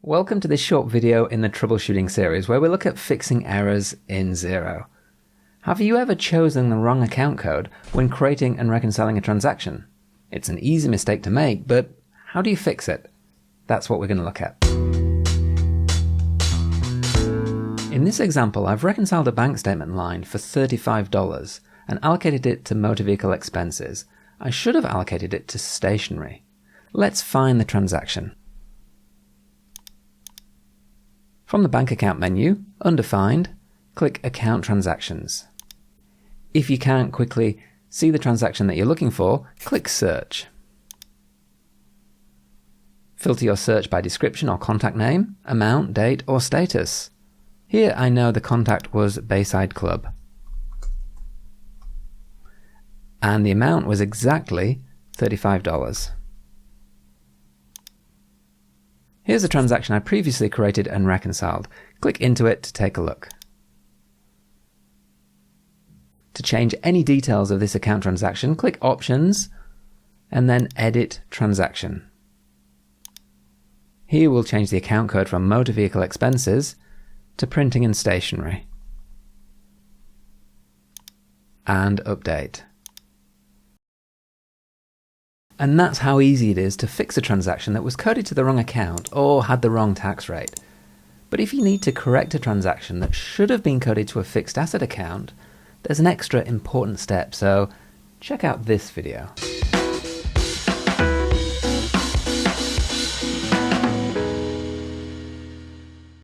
Welcome to this short video in the troubleshooting series where we look at fixing errors in Xero. Have you ever chosen the wrong account code when creating and reconciling a transaction? It's an easy mistake to make, but how do you fix it? That's what we're going to look at. In this example, I've reconciled a bank statement line for $35 and allocated it to motor vehicle expenses. I should have allocated it to stationery. Let's find the transaction. From the bank account menu, under Find, click Account Transactions. If you can't quickly see the transaction that you're looking for, click Search. Filter your search by description or contact name, amount, date, or status. Here I know the contact was Bayside Club. And the amount was exactly $35. Here's a transaction I previously created and reconciled. Click into it to take a look. To change any details of this account transaction, click Options and then Edit Transaction. Here we'll change the account code from motor vehicle expenses to printing and stationery. And update. And that's how easy it is to fix a transaction that was coded to the wrong account or had the wrong tax rate. But if you need to correct a transaction that should have been coded to a fixed asset account, there's an extra important step, so check out this video.